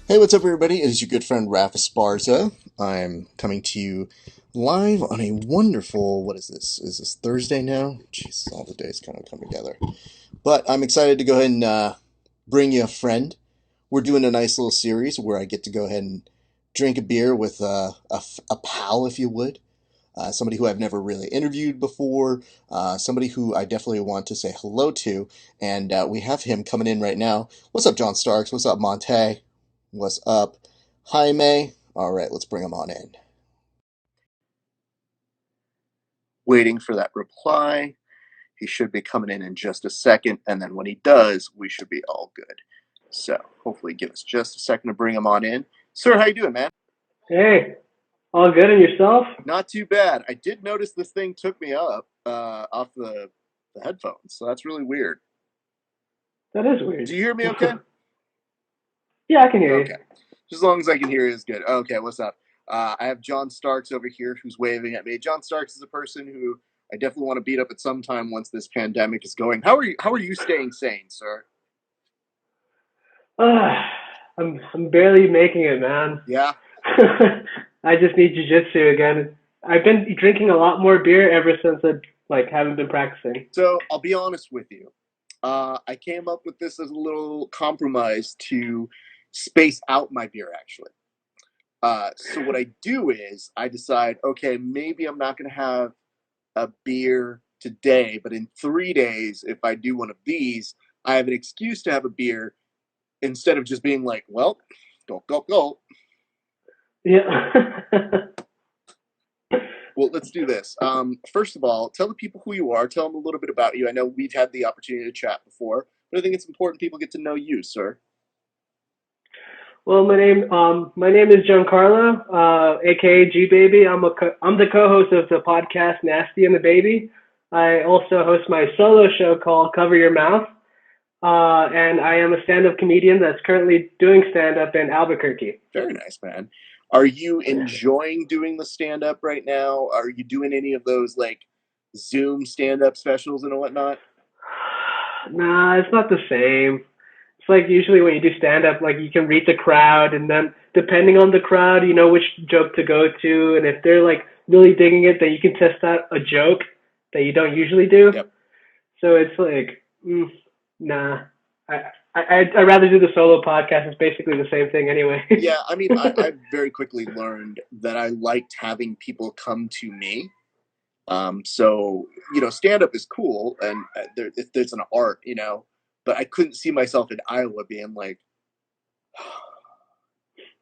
Hey, what's up, everybody? It is your good friend Raph Esparza. I'm coming to you live on a wonderful, what is this? Is this Thursday now? Jeez, all the days kind of come together. But I'm excited to go ahead and bring you a friend. We're doing a nice little series where I get to go ahead and drink a beer with a pal, if you would. Somebody who I've never really interviewed before, somebody who I definitely want to say hello to, and we have him coming in right now. What's up, John Starks? What's up, Monte? What's up, Jaime? All right, let's bring him on in. Waiting for that reply. He should be coming in just a second, and then when he does, we should be all good. So hopefully give us just a second to bring him on in. Sir, how you doing, man? Hey, all good and yourself? Not too bad. I did notice this thing took me up off the headphones, so that's really weird. That is weird. Do you hear me okay? Yeah, I can hear Okay. you. Just as long as I can hear you is good. Okay, what's up? I have John Starks over here who's waving at me. John Starks is a person who I definitely want to beat up at some time once this pandemic is going. How are you staying sane, sir? Uh, I'm barely making it, man. Yeah. I just need jiu-jitsu again. I've been drinking a lot more beer ever since I haven't been practicing. So I'll be honest with you. I came up with this as a little compromise to space out my beer, actually. So what I do is I decide, okay, maybe I'm not going to have a beer today, but in 3 days, if I do one of these, I have an excuse to have a beer instead of just being like, well, go. Yeah. Well, let's do this. First of all, tell the people who you are. Tell them a little bit about you. I know we've had the opportunity to chat before, but I think it's important people get to know you, sir. Well, my name is Gian Carlo, aka G Baby. I'm the co-host of the podcast Nasty and the Baby. I also host my solo show called Cover Your Mouth. And I am a stand-up comedian that's currently doing stand-up in Albuquerque. Very nice, man. Are you enjoying doing the stand up right now? Are you doing any of those like Zoom stand up specials and whatnot? Nah, it's not the same. It's like usually when you do stand-up, like you can read the crowd, and then depending on the crowd, you know which joke to go to, and if they're like really digging it, then you can test out a joke that you don't usually do. Yep. So it's like, nah. I'd rather do the solo podcast. It's basically the same thing anyway. Yeah, I mean, I very quickly learned that I liked having people come to me. So stand up is cool, and there's an art, but I couldn't see myself in Iowa being like,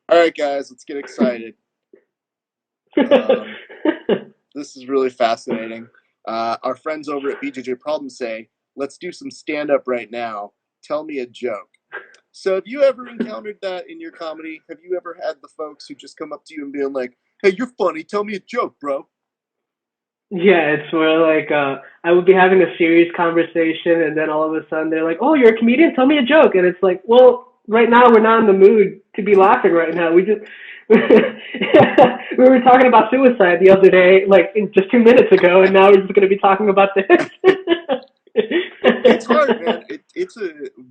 all right, guys, let's get excited. This is really fascinating. Our friends over at BJJ Problem say, let's do some stand up right now. Tell me a joke. So have you ever encountered that in your comedy? Have you ever had the folks who just come up to you and being like, hey, you're funny. Tell me a joke, bro. Yeah, it's more like I would be having a serious conversation, and then all of a sudden they're like, "Oh, you're a comedian? Tell me a joke." And it's like, "Well, right now we're not in the mood to be laughing right now. We just we were talking about suicide the other day, like just 2 minutes ago, and now we're just going to be talking about this." It's hard, man. It's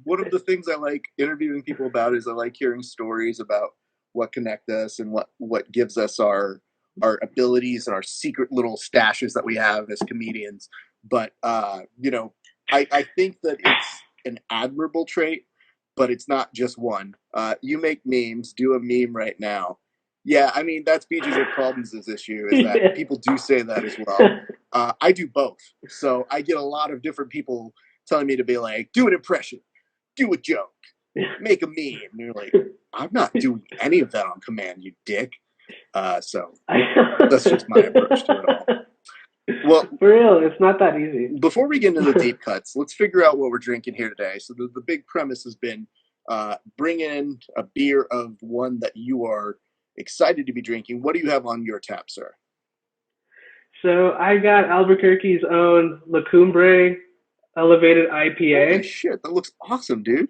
one of the things I like interviewing people about is I like hearing stories about what connect us and what gives us our abilities and our secret little stashes that we have as comedians. But I think that it's an admirable trait, but it's not just one. You make memes. Do a meme right now. Yeah, I mean that's BJJ Problems' issue is that Yeah. people do say that as well. I do both, so I get a lot of different people telling me to be like, do an impression, do a joke, make a meme. And you're like, I'm not doing any of that on command, you dick. So that's just my approach to it all. Well, For real, it's not that easy. before we get into the deep cuts, let's figure out what we're drinking here today. So the big premise has been bring in a beer of one that you are excited to be drinking. What do you have on your tap, sir? So I got Albuquerque's own La Cumbre Elevated Holy IPA. shit, that looks awesome, dude.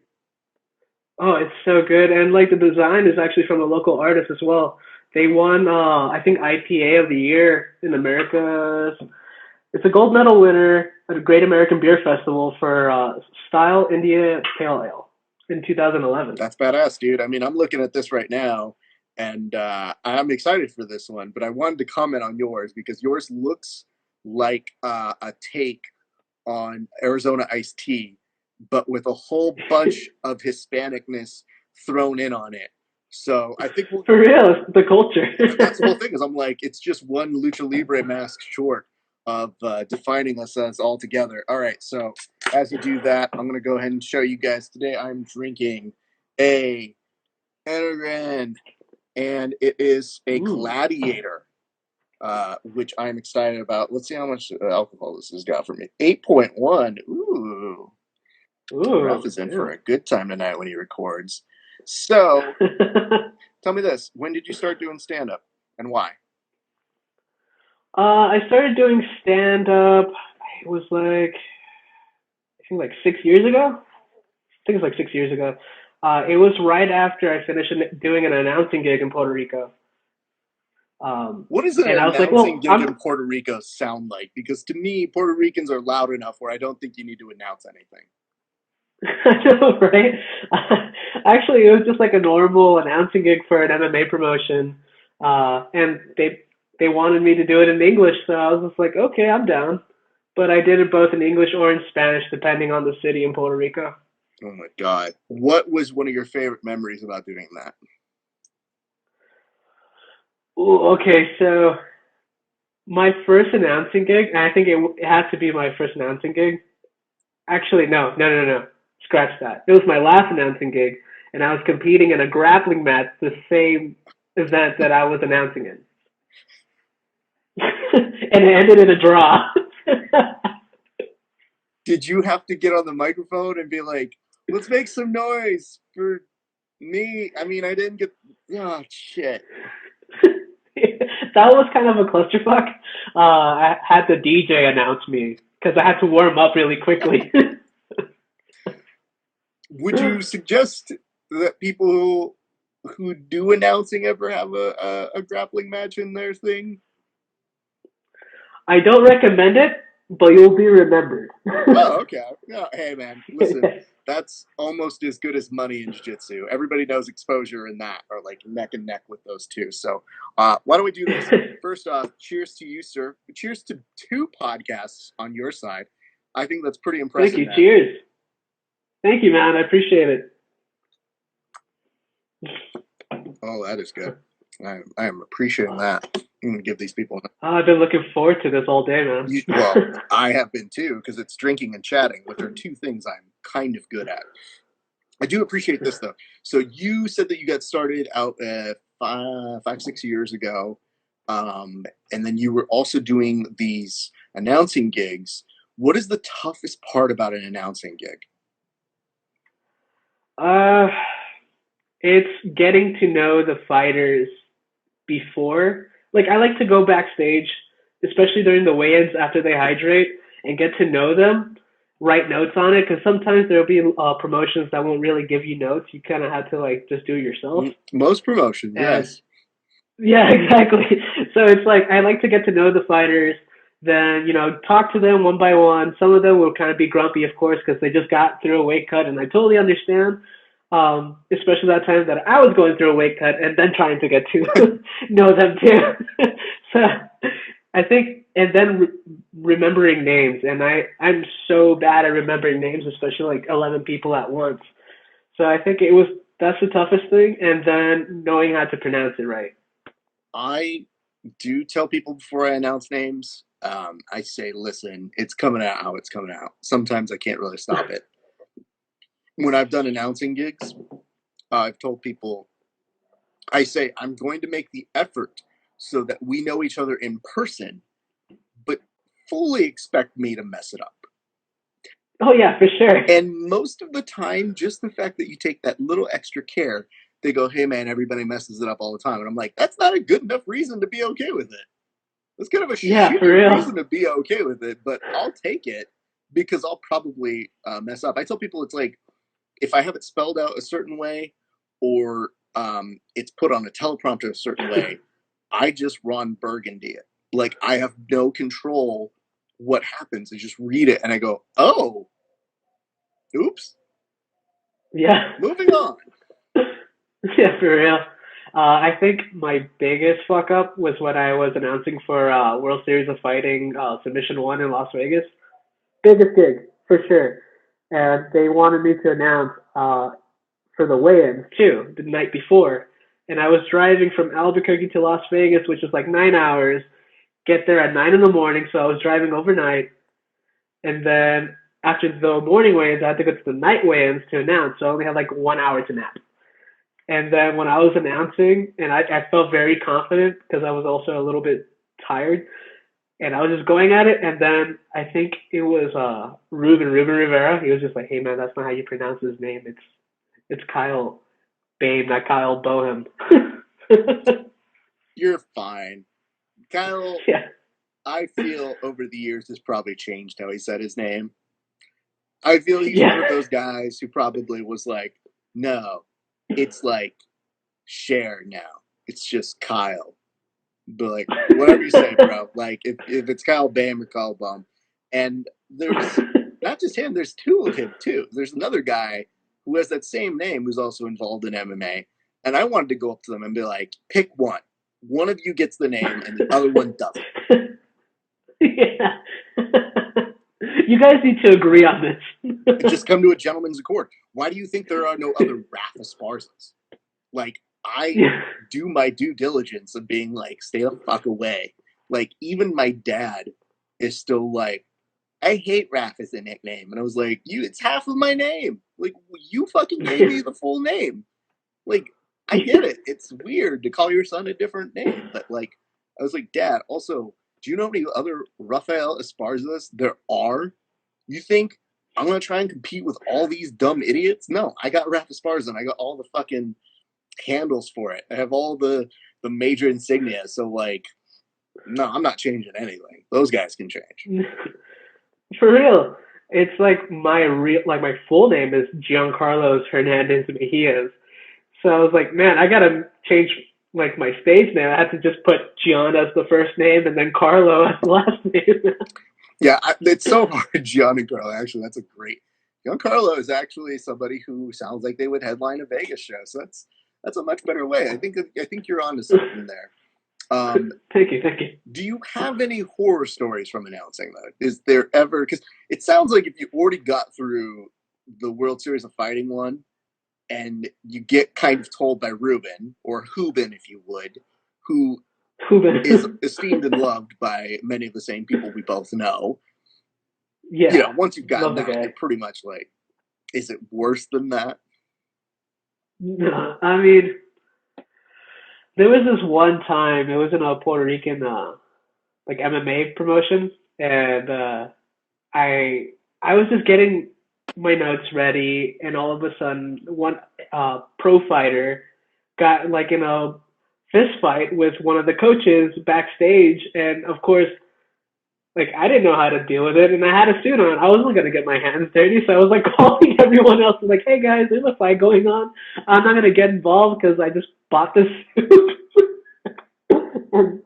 Oh, it's so good, and like the design is actually from a local artist as well. They won, I think, IPA of the year in America. It's a gold medal winner at a Great American Beer Festival for Style India Pale Ale. in 2011. That's badass, dude. I mean, I'm looking at this right now, and I'm excited for this one. But I wanted to comment on yours because yours looks like a take on Arizona iced tea, but with a whole bunch of Hispanicness thrown in on it. So I think For real, it's the culture. that's the whole thing. Is I'm like, it's just one lucha libre mask short of defining us as all together. All right, so as you do that, I'm gonna go ahead and show you guys. Today, I'm drinking a Energon, and it is a Ooh. Gladiator, which I'm excited about. Let's see how much alcohol this has got for me. 8.1. Ooh. Ref Ooh, is in for damn. a good time tonight when he records. So, tell me this. When did you start doing stand-up, and why? I started doing stand up. It was like I think like 6 years ago. I think it's like 6 years ago. It was right after I finished doing an announcing gig in Puerto Rico. What does an And I was like, announcing well, gig in Puerto Rico sound like? Because to me, Puerto Ricans are loud enough where I don't think you need to announce anything. I know, right? Actually, it was just like a normal announcing gig for an MMA promotion, and they wanted me to do it in English, so I was just like, okay, I'm down. But I did it both in English or in Spanish, depending on the city in Puerto Rico. Oh my God. What was one of your favorite memories about doing that? Ooh, okay, so my first announcing gig, and I think it had to be my first announcing gig. Actually, no. Scratch that. It was my last announcing gig, and I was competing in a grappling match, the same event that I was announcing in. And it ended in a draw. Did you have to get on the microphone and be like, let's make some noise for me? I mean, I didn't get. Oh, shit. That was kind of a clusterfuck. I had the DJ announce me because I had to warm up really quickly. Would you suggest that people who do announcing ever have a grappling match in their thing? I don't recommend it, but you'll be remembered. Oh, okay. No, hey, man, listen, that's almost as good as money in jiu-jitsu. Everybody knows exposure and that are like neck and neck with those two. So, why don't we do this? First off, cheers to you, sir. Cheers to two podcasts on your side. I think that's pretty Thank impressive, you. man. Cheers. Thank you, man. I appreciate it. Oh, that is good. I am appreciating that. I'm gonna give these people. I've been looking forward to this all day, man. Well, I have been too, because it's drinking and chatting, which are two things I'm kind of good at. I do appreciate this though. So you said that you got started out 6 years ago, and then you were also doing these announcing gigs. What is the toughest part about an announcing gig? uh, it's getting to know the fighters before. Like I like to go backstage, especially during the weigh-ins after they hydrate, and get to know them. Write notes on it because sometimes there'll be promotions that won't really give you notes. You kind of have to like just do it yourself. Most promotions, And yes. yeah, exactly. So it's like I like to get to know the fighters, then talk to them one by one. Some of them will kind of be grumpy, of course, because they just got through a weight cut, and I totally understand. Especially that time that I was going through a weight cut and then trying to get to know them too. So I think, and then remembering names, and I'm so bad at remembering names, especially like 11 people at once. So I think that's the toughest thing, and then knowing how to pronounce it right. I do tell people before I announce names. I say, listen, it's coming out how it's coming out. Sometimes I can't really stop it. When I've done announcing gigs, I've told people, I say, I'm going to make the effort so that we know each other in person, but fully expect me to mess it up. Oh yeah, for sure. And most of the time, just the fact that you take that little extra care, they go, hey man, everybody messes it up all the time. And I'm like, that's not a good enough reason to be okay with it. That's kind of a Yeah, for shitty real. reason to be okay with it, but I'll take it because I'll probably mess up. I tell people it's like if I have it spelled out a certain way or it's put on a teleprompter a certain way, I just Ron Burgundy it. Like I have no control what happens. I just read it and I go, oh, oops. Yeah. Moving on. Yeah, for real. I think my biggest fuck up was when I was announcing for World Series of Fighting Submission One in Las Vegas. Biggest gig for sure, and they wanted me to announce for the weigh-ins too the night before. And I was driving from Albuquerque to Las Vegas, which is like 9 hours. Get there at 9 in the morning, so I was driving overnight. And then after the morning weigh-ins, I had to go to the night weigh-ins to announce. So I only had like 1 hour to nap. And then when I was announcing, and I felt very confident because I was also a little bit tired, and I was just going at it. And then I think it was Ruben Rivera. He was just like, "Hey man, that's not how you pronounce his name. It's Kyle Babe, not Kyle Bohem." You're fine. Kyle, Yeah, I feel over the years has probably changed how he said his name. I feel he's one of yeah, those guys who probably was like, no, it's like Cher now. It's just Kyle. But like, whatever you say, bro. Like, if it's Kyle Bam or Kyle Bum, and there's not just him. There's two of him too. There's another guy who has that same name who's also involved in MMA, and I wanted to go up to them and be like, pick one. One of you gets the name, and the other one doesn't. yeah. You guys need to agree on And this. just come to a gentleman's accord. Why do you think there are no other Rafa Sparzas? Like, I Yeah. do my due diligence of being like, stay the fuck away. Like, even my dad is still like, I hate Raph as a nickname. And I was like, it's half of my name. Like, you fucking gave me the full name. Like, I get it. It's weird to call your son a different name. But like, I was like, Dad, also, do you know how many other Rafael Esparzas there are? You think I'm gonna try and compete with all these dumb idiots? No, I got Rafa Esparza and I got all the fucking handles for it. I have all the major insignia. So like, no, I'm not changing anything. Those guys can change. For real. It's like my full name is Giancarlo Hernandez Mejias. So I was like, man, I gotta change like my stage name. I had to just put Gian as the first name and then Carlo as the last name. Yeah, it's so hard. Gian Carlo, actually, that's a great. Gian Carlo is actually somebody who sounds like they would headline a Vegas show. So that's a much better way. I think you're onto something there. Um, Thank you, thank you. do you have any horror stories from announcing though? Is there ever? Because it sounds like if you already got through the World Series of Fighting one, and you get kind of told by Ruben or Hubin, if you would, who is Ruben. esteemed and loved by many of the same people we both know. Yeah, Once you've gotten love the that, guy. you're pretty much like, is it worse than that? No, I mean, there was this one time. It was in a Puerto Rican like MMA promotion, and I I was just getting my notes ready, and all of a sudden, one pro fighter got like in a fist fight with one of the coaches backstage, and of course, like I didn't know how to deal with it, and I had a suit on. I wasn't gonna get my hands dirty, so I was like calling everyone else, like, "Hey guys, there's a fight going on. I'm not gonna get involved because I just bought this suit." And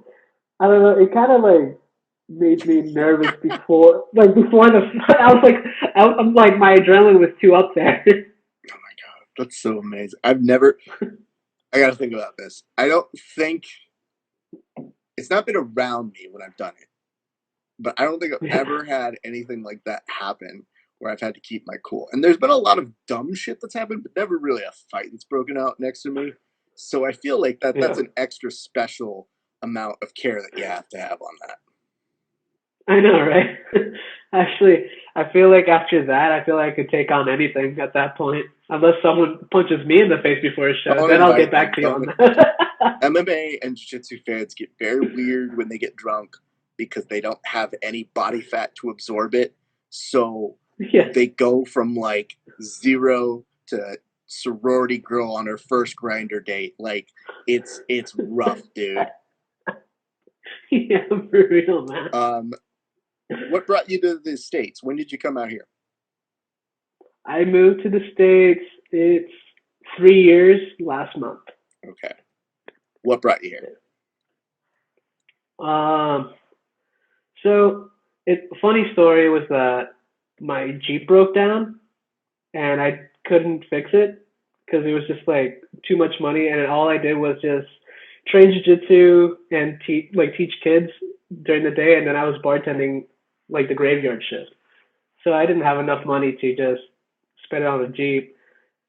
I don't know. It kind of like made me nervous before the fight. I was like, I'm like my adrenaline was too up there. Oh my god, that's so amazing. I've never. I got to think about this. I don't think it's not been around me when I've done it, but I don't think I've Yeah, ever had anything like that happen where I've had to keep my cool. And there's been a lot of dumb shit that's happened, but never really a fight that's broken out next to me. So I feel like that's yeah. an extra special amount of care that you have to have on that. I know, right? Actually, I feel like after that, I feel like I could take on anything at that point, unless someone punches me in the face before a show. Don't Then I'll get invite me. back to you Don't. on that. MMA and Jiu-Jitsu fans get very weird when they get drunk because they don't have any body fat to absorb it. So Yeah, they go from like zero to sorority girl on her first grinder date. Like it's rough, dude. yeah, for real, man. Um, what brought you to the States? When did you come out here? I moved to the States. It's 3 years last month. Okay. What brought you here? Um, so funny story was that my Jeep broke down, and I couldn't fix it because it was just like too much money, and all I did was just train jiu-jitsu and teach kids during the day, and then I was bartending like the graveyard shift. So I didn't have enough money to just spend it on a Jeep.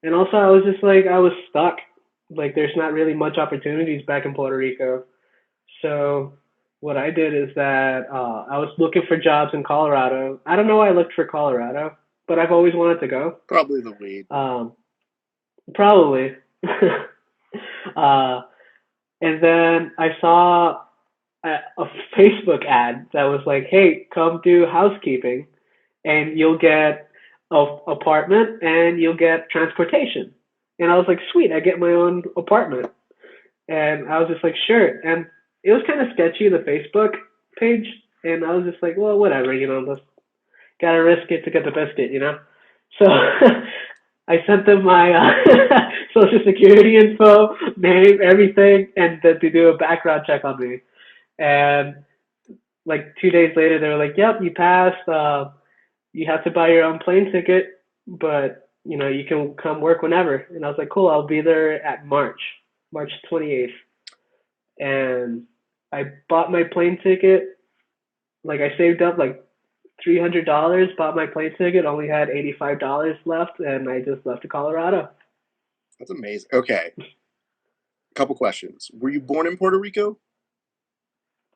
And also I was just like I was stuck. Like there's not really much opportunities back in Puerto Rico. So what I did is that I was looking for jobs in Colorado. I don't know why I looked for Colorado, but I've always wanted to go. Probably the weed. Um, Probably. uh, and then I saw a Facebook ad that was like, "Hey, come do housekeeping, and you'll get a apartment and you'll get transportation." And I was like, "Sweet, I get my own apartment." And I was just like, "Sure." And it was kind of sketchy, the Facebook page, and I was just like, "Well, whatever, just gotta risk it to get the biscuit." So I sent them my social security info, name, everything, and then to do a background check on me. And like 2 days later, they were like, "Yep, you passed. You have to buy your own plane ticket, but you can come work whenever." And I was like, "Cool, I'll be there at March 28th." And I bought my plane ticket. Like I saved up like $300, bought my plane ticket, only had $85 left, and I just left to Colorado. That's amazing. Okay, couple questions. Were you born in Puerto Rico?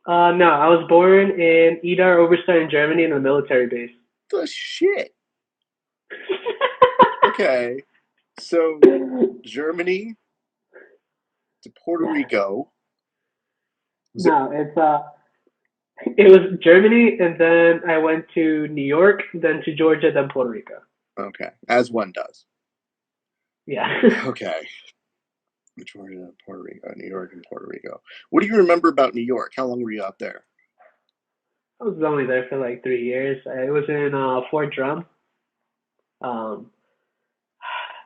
No, I was born in Idar Oberstein, Germany, in a military base. The shit. Okay, so Germany to Puerto Rico. Was it No, it was Germany, and then I went to New York, then to Georgia, then Puerto Rico. okay? As one does. Yeah. Okay, Georgia, Puerto Rico, New York, and Puerto Rico. What do you remember about New York? How long were you out there? I was only there for like 3 years. I was in Fort Drum. Um,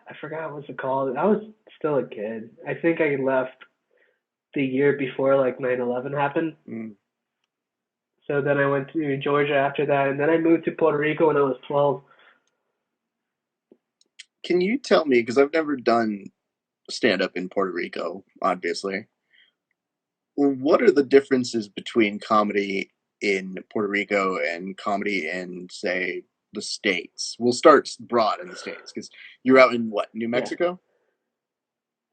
I forgot what's it called. I was still a kid. I think I left the year before like 9/11 happened. Mm. So then I went to Georgia after that, and then I moved to Puerto Rico when I was 12. Can you tell me, because I've never done stand up in Puerto Rico, obviously. What are the differences between comedy in Puerto Rico and comedy in, say, the States? We'll start broad in the States because you're out in what, New Yeah. Mexico?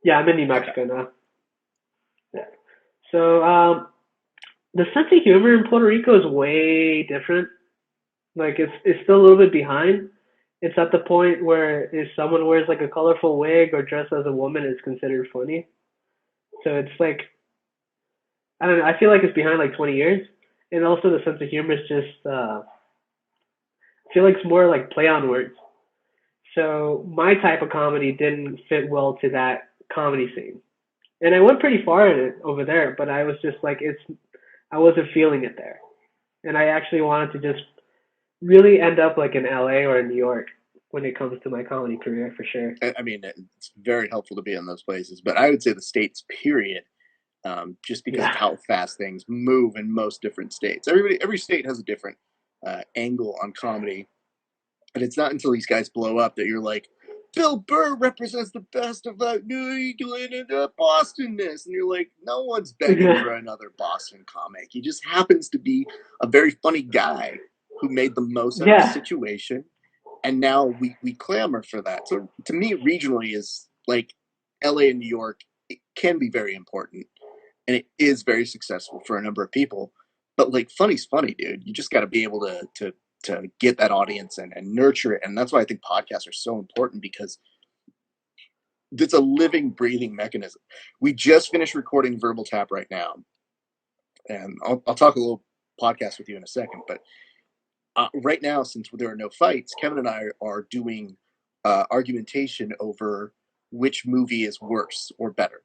Yeah, I'm in New Okay. Mexico now. Yeah. So the sense of humor in Puerto Rico is way different. Like it's still a little bit behind. It's at the point where if someone wears like a colorful wig or dressed as a woman, it's considered funny. So it's like I don't know. I feel like it's behind like 20 years, and also the sense of humor is just. I feel like it's more like play on words. So my type of comedy didn't fit well to that comedy scene, and I went pretty far in it over there, but I was just like I wasn't feeling it there, and I actually wanted to just really end up like in LA or in New York when it comes to my comedy career for sure. I mean, it's very helpful to be in those places, but I would say the States, period, just because of Yeah. how fast things move in most different states. Every state has a different angle on comedy. And it's not until these guys blow up that you're like, Bill Burr represents the best of that New England and Bostonness. And you're like, no one's begging Yeah. for another Boston comic. He just happens to be a very funny guy who made the most out of the Yeah. situation. And now we clamor for that. So to me, regionally is like LA and New York, it can be very important. And it is very successful for a number of people. But like funny's funny, dude. You just got to be able to get that audience and nurture it. And that's why I think podcasts are so important because it's a living, breathing mechanism. We just finished recording Verbal Tap right now, and I'll talk a little podcast with you in a second. But right now, since there are no fights, Kevin and I are doing argumentation over which movie is worse or better.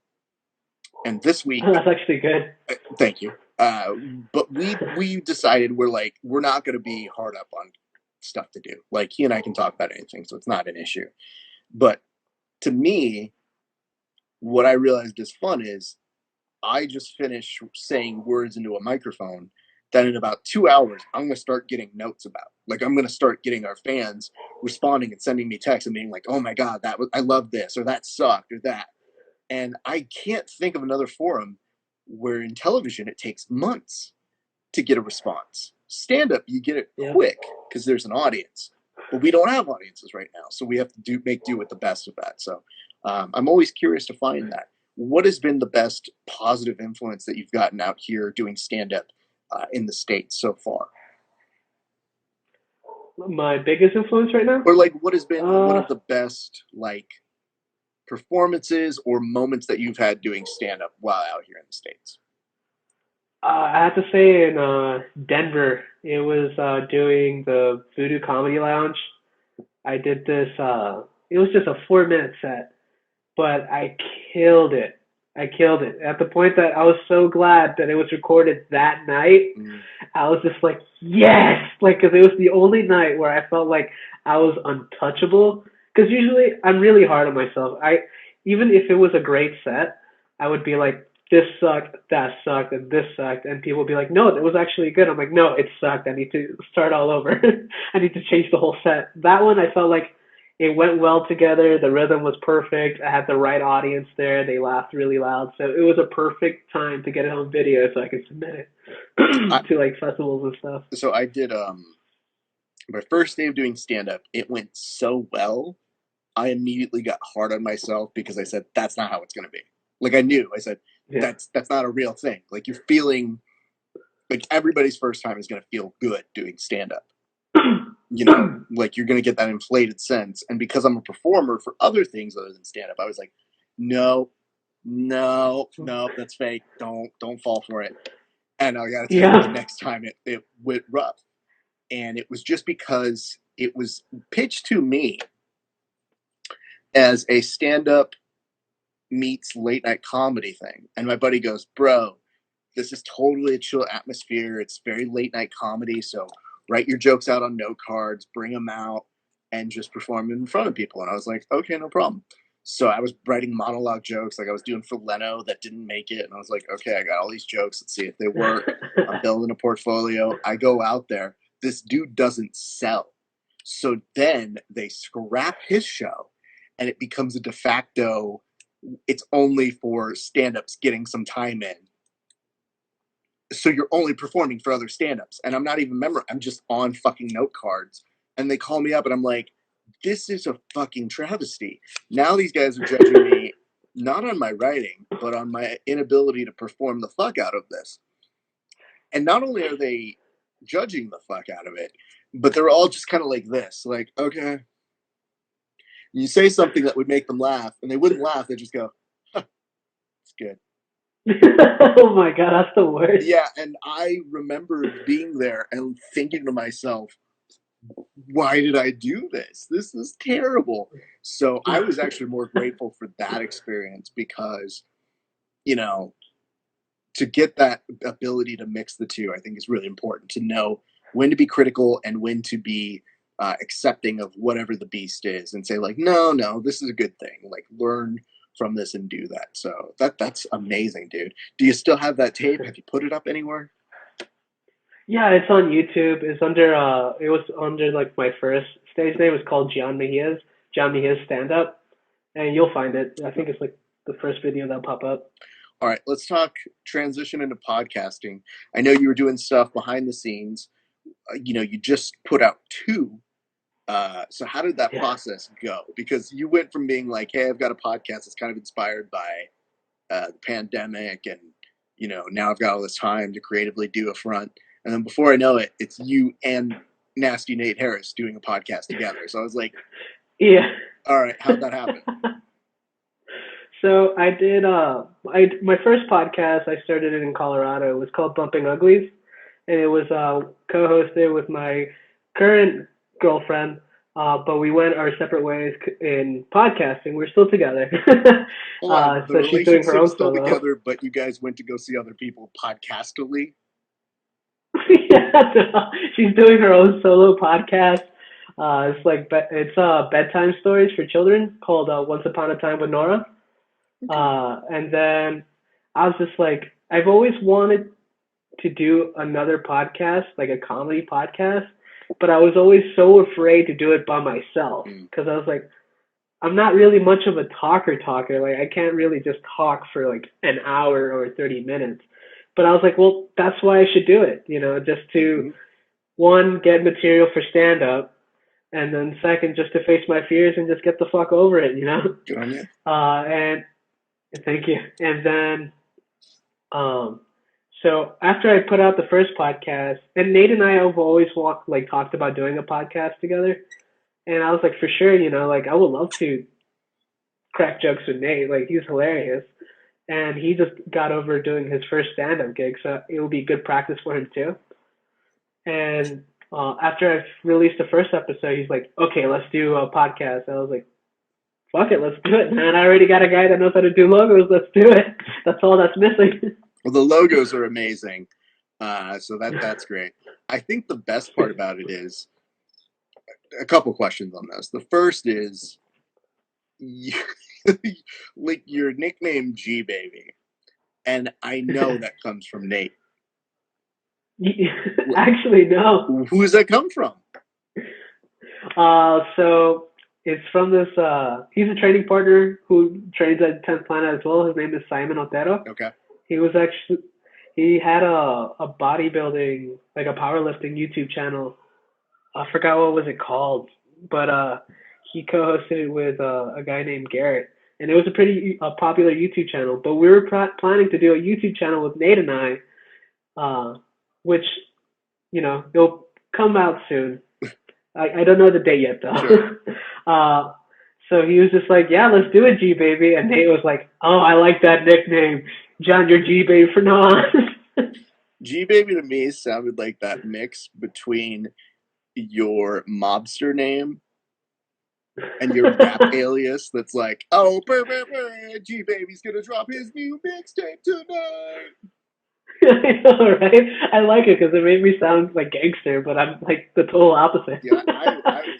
And this week, That's actually good. thank you. But we decided we're not going to be hard up on stuff to do. Like he and I can talk about anything, so it's not an issue. But to me, what I realized is fun is I just finished saying words into a microphone, that in about 2 hours, I'm going to start getting notes about. Like, I'm going to start getting our fans responding and sending me texts and being like, oh my God, I love this, or that sucked, or that. And I can't think of another forum where in television it takes months to get a response. Stand up, you get it Yeah. quick because there's an audience, but we don't have audiences right now, so we have to make do with the best of that. So I'm always curious to find that. What has been the best positive influence that you've gotten out here doing stand up in the States so far? My biggest influence right now? Or like, what has been one Uh, of the best like performances or moments that you've had doing stand up while out here in the States? I have to say in Denver, it was doing the Voodoo Comedy Lounge. I did this. It was just a 4 minute set, but I killed it. I killed it at the point that I was so glad that it was recorded that night. Mm. I was just like, yes, like because it was the only night where I felt like I was untouchable. Because usually I'm really hard on myself. I even if it was a great set, I would be like, this sucked, that sucked, and this sucked, and people would be like, no, it was actually good. I'm like, no, it sucked. I need to start all over. I need to change the whole set. That one, I felt like it went well together. The rhythm was perfect. I had the right audience there. They laughed really loud, so it was a perfect time to get it on video so I could submit it I, to like festivals and stuff. so I did my first day of doing stand up. It went so well. I immediately got hard on myself because I said that's not how it's going to be. Like I knew. I said Yeah. that's not a real thing. Like you're feeling like everybody's first time is going to feel good doing stand up. You know, like you're going to get that inflated sense. And because I'm a performer for other things other than stand up, I was like, no, no, no, that's fake. Don't fall for it. And I got to tell you, the Yeah. next time it went rough. And it was just because it was pitched to me as a stand up meets late night comedy thing. And my buddy goes, bro, this is totally a chill atmosphere. It's very late night comedy. So write your jokes out on note cards, bring them out, and just perform in front of people. And I was like, okay, no problem. So I was writing monologue jokes like I was doing for Leno that didn't make it. And I was like, okay, I got all these jokes. Let's see if they work. I'm building a portfolio. I go out there. This dude doesn't sell. So then they scrap his show and it becomes a de facto, it's only for stand-ups getting some time in. So you're only performing for other stand-ups. And I'm not even a member. I'm just on fucking note cards. And they call me up and I'm like, this is a fucking travesty. Now these guys are judging me not on my writing, but on my inability to perform the fuck out of this. And not only are they judging the fuck out of it, but they're all just kind of like this, like, okay. You say something that would make them laugh, and they wouldn't laugh. They just go, huh, it's good. Oh my god, that's the worst. Yeah, and I remember being there and thinking to myself, why did I do this? This is terrible. So I was actually more grateful for that experience because, you know, to get that ability to mix the two, I think is really important to know when to be critical and when to be accepting of whatever the beast is and say like, no, no, this is a good thing. Like learn from this and do that. So that's amazing, dude. Do you still have that tape? Have you put it up anywhere? Yeah, it's on YouTube. It's under it was under like my first stage name. It's called Gian Mejia's stand up, and you'll find it. I think it's like the first video that'll pop up. All right, let's talk transition into podcasting. I know you were doing stuff behind the scenes. You just put out two. So how did that Yeah. process go? Because you went from being like, "Hey, I've got a podcast that's kind of inspired by the pandemic, and now I've got all this time to creatively do a front," and then before I know it, it's you and Nasty Nate Harris doing a podcast together. So I was like, Yeah. "All right, how'd that happen?" So I did I my first podcast I started it in Colorado. It was called Bumping Uglies, and it was co-hosted with my current girlfriend. But we went our separate ways in podcasting. We're still together. Hold on, the So she's doing her relationship's own still solo. together, but you guys went to go see other people podcastily. Yeah, she's doing her own solo podcast. It's like it's bedtime stories for children called Once Upon a Time with Nora. Okay. And then I was just like, I've always wanted. to do another podcast, like a comedy podcast, but I was always so afraid to do it by myself Mm. because I was like, I'm not really much of a talker. Like I can't really just talk for like an hour or 30 minutes. But I was like, well, that's why I should do it, just to Mm-hmm. one, get material for stand up, and then second, just to face my fears and just get the fuck over it. Good on you. And thank you. And then, um, so after I put out the first podcast, and Nate and I have always talked about doing a podcast together, and I was like, for sure, like I would love to crack jokes with Nate. Like he's hilarious, and he just got over doing his first stand-up gig, so it will be good practice for him too. And after I released the first episode, he's like, "Okay, let's do a podcast." And I was like, "Fuck it, let's do it, man! I already got a guy that knows how to do logos. Let's do it. That's all that's missing." Well, the logos are amazing, so that's great. I think the best part about it is a couple questions on this. The first is, like your nickname G Baby, and I know that comes from Nate. Actually, no. Who does that come from? So it's from this. He's a training partner who trains at 10th Planet as well. His name is Simon Otero. Okay. He had a bodybuilding, like a powerlifting YouTube channel. I forgot what was it called, but he co-hosted it with a guy named Garrett, and it was a pretty popular YouTube channel. But we were planning to do a YouTube channel with Nate and I, which it'll come out soon. I don't know the date yet though. Sure. So he was just like, yeah, let's do it, G Baby, and Nate was like, oh, I like that nickname, John. You're G Baby for now on. G Baby to me sounded like that mix between your mobster name and your rap alias that's like, oh, G Baby's gonna drop his new mixtape tonight. I know, right? I like it because it made me sound like gangster, but I'm like the total opposite. Yeah,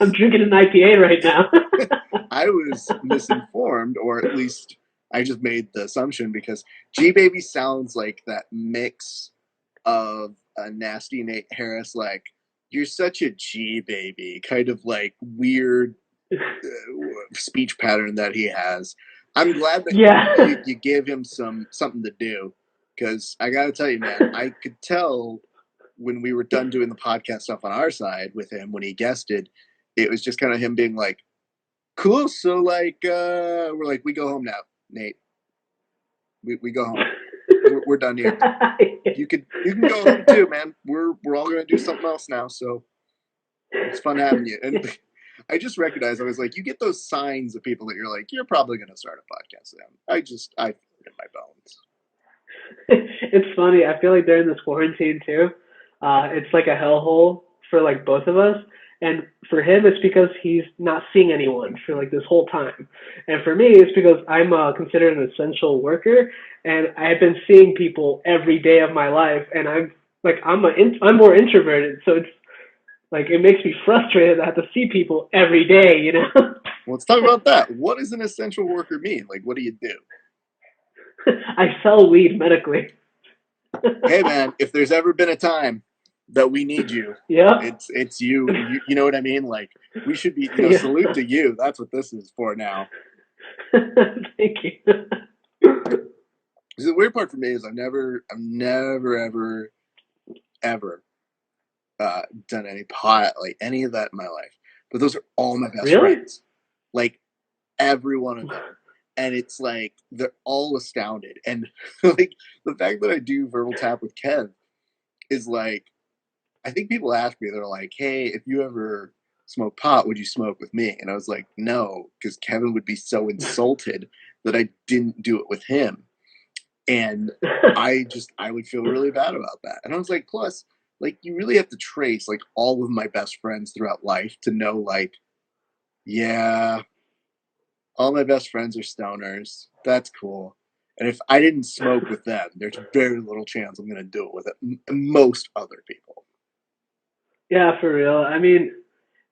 I'm drinking an IPA right now. I was misinformed, or at least I just made the assumption because G Baby sounds like that mix of a nasty Nate Harris, like, you're such a G Baby, kind of like weird speech pattern that he has. I'm glad that you gave him something to do, because I gotta tell you, man, I could tell when we were done doing the podcast stuff on our side with him when he guested, it was just kind of him being like, cool, so like we're like, we go home now, Nate. We go home. We're done here. You can go home too, man. We're all gonna do something else now, so it's fun having you. And I just recognized, I was like, you get those signs of people that you're like, you're probably gonna start a podcast then. I feel it in my bones. It's funny. I feel like during this quarantine too, it's like a hellhole for like both of us. And for him, it's because he's not seeing anyone for like this whole time. And for me, it's because I'm considered an essential worker, and I've been seeing people every day of my life. And I'm more introverted, so it's like it makes me frustrated. I have to see people every day. Well, let's talk about that. What does an essential worker mean? Like, what do you do? I sell weed medically. Hey, man, if there's ever been a time that we need you, it's you. You know what I mean? Like, we should be, salute to you. That's what this is for now. Thank you. The weird part for me is I've never ever done any pot, like any of that in my life. But those are all my best friends. Like, every one of them. And it's like, they're all astounded. And like, the fact that I do verbal tap with Kev is like, I think people ask me, they're like, hey, if you ever smoke pot, would you smoke with me? And I was like, no, because Kevin would be so insulted that I didn't do it with him. And I would feel really bad about that. And I was like, plus, like, you really have to trace like all of my best friends throughout life to know, like, yeah, all my best friends are stoners. That's cool. And if I didn't smoke with them, there's very little chance I'm going to do it with most other people. Yeah, for real. I mean,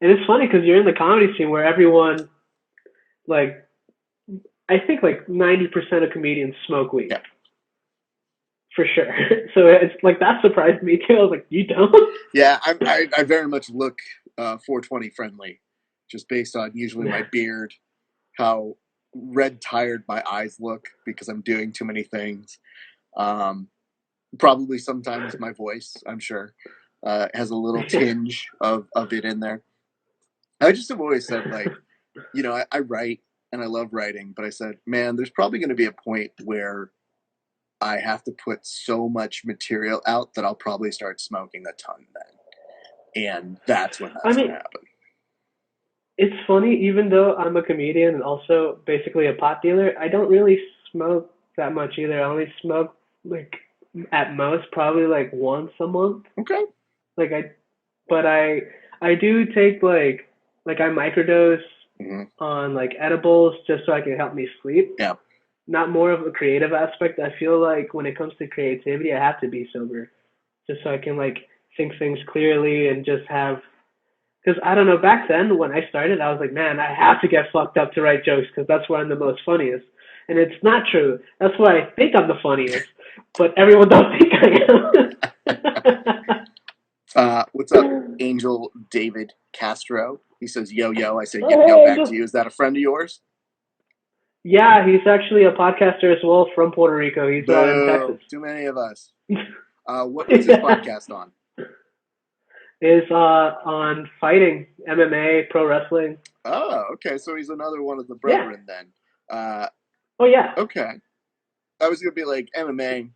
and it's funny because you're in the comedy scene where everyone, like, I think like 90% of comedians smoke weed. Yeah. for sure. So it's like that surprised me too. I was like, you don't? Yeah, I very much look 420 friendly, just based on usually my beard, how red tired my eyes look because I'm doing too many things. Um, Probably sometimes my voice, I'm sure, has a little tinge of it in there. I just have always said, like, I write and I love writing, but I said, man, there's probably going to be a point where I have to put so much material out that I'll probably start smoking a ton then. And that's when I that's going to mean, happen. it's funny, even though I'm a comedian and also basically a pot dealer, I don't really smoke that much either. I only smoke like at most probably like once a month. Okay. Like I do take like I microdose Mm-hmm. on like edibles just so I can help me sleep. Yeah. Not more of a creative aspect. I feel like when it comes to creativity, I have to be sober just so I can like think things clearly and just have. Because I don't know, back then when I started, I was like, man, I have to get fucked up to write jokes because that's where I'm the most funniest. And it's not true. That's why I think I'm the funniest, but everyone don't think What's I up, am. Angel David Castro? He says, yo, yo. I say, yo, yo, Oh, back to you. Is that a friend of yours? yeah, he's actually a podcaster as well from Puerto Rico. He's in Texas. Boo. Too many of us. What's his podcast on? Is on fighting, MMA, pro wrestling. Oh, okay. So he's another one of the Yeah. brethren then. Uh, Oh yeah. okay. I was gonna be like MMA.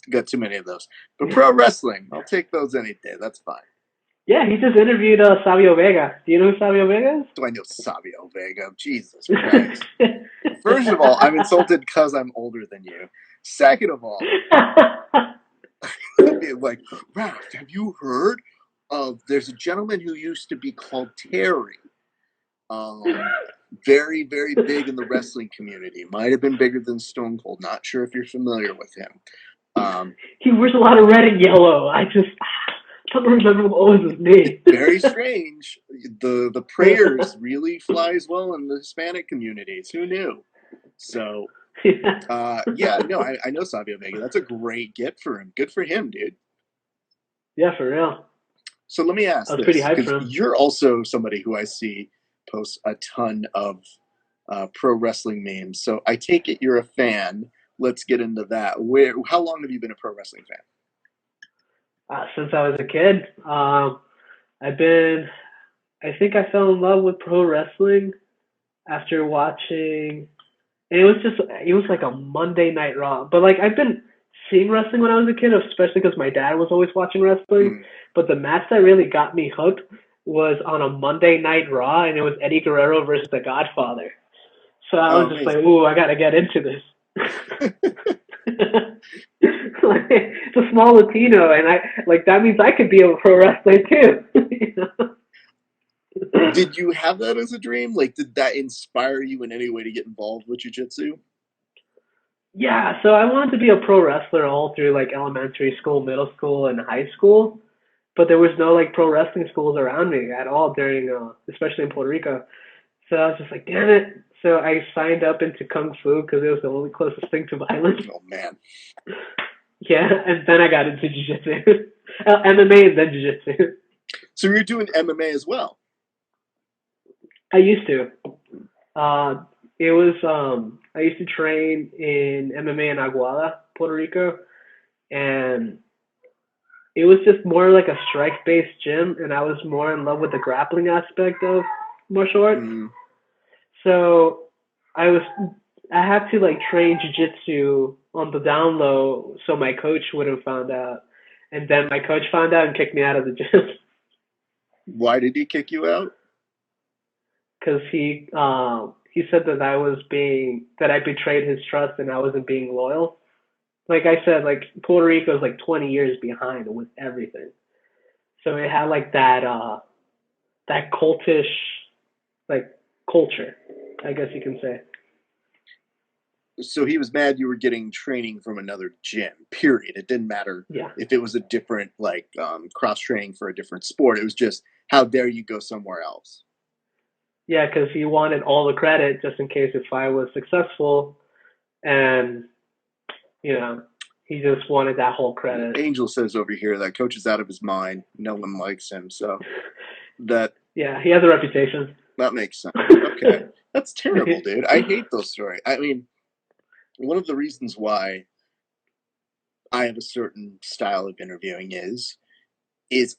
Got too many of those. But pro wrestling, I'll take those any day. That's fine. Yeah, he just interviewed Savio Vega. Do you know who Savio Vega Do I know Savio Vega? Jesus Christ. First of all, I'm insulted because I'm older than you. Second of all, I'd be like, Ralph, have you heard of? There's a gentleman who used to be called Terry. Very, very big in the wrestling community. Might have been bigger than Stone Cold. Not sure if you're familiar with him. He wears a lot of red and yellow. I don't remember what was his name. Very strange. The prayers really flies well in the Hispanic communities. Who knew? So yeah, no, I know Savio Vega. That's a great get for him. Good for him, dude. Yeah, for real. So let me I ask was pretty this, hyped because for him. you're also somebody who I see posts a ton of pro wrestling memes. So I take it you're a fan. Let's get into that. How long have you been a pro wrestling fan? Since I was a kid, I've been. I think I fell in love with pro wrestling after watching. And it was like a Monday Night Raw. But like I've been seeing wrestling when I was a kid, especially because my dad was always watching wrestling. Mm. But the match that really got me hooked was on a Monday Night Raw, and it was Eddie Guerrero versus The Godfather. So I Oh, was just like, amazing. ooh, I gotta get into this. Like, it's a small Latino, and I like that means I could be a pro wrestler too. You know? Did you have that as a dream? Like, did that inspire you in any way to get involved with jiu-jitsu? Yeah, so I wanted to be a pro wrestler all through like elementary school, middle school, and high school. But there was no like pro wrestling schools around me at all during, especially in Puerto Rico. So I was just like, damn it. So I signed up into kung fu because it was the only closest thing to violence. Oh man. Yeah, and then I got into jiu-jitsu, MMA, and then jiu-jitsu. So you're doing MMA as well? I used to. Uh, it was I used to train in MMA in Aguada, Puerto Rico, and it was just more like a strike-based gym, and I was more in love with the grappling aspect of martial arts. Mm. So I was I had to like train jujitsu on the down low, so my coach wouldn't found out, and then my coach found out and kicked me out of the gym Why did he kick you out? because he said that I betrayed his trust and I wasn't being loyal. Like I said, like Puerto Rico is like 20 years behind with everything, so it had like that cultish like culture, I guess you can say. So he was mad you were getting training from another gym. Period. It didn't matter Yeah, if it was a different cross training for a different sport. It was just how dare you go somewhere else. yeah, because he wanted all the credit just in case if I was successful, and you know, He just wanted that whole credit. Angel says over here that coach is out of his mind. No one likes him, so that Yeah, he has a reputation. that makes sense. Okay, that's terrible, dude. I hate those stories. I mean, one of the reasons why I have a certain style of interviewing is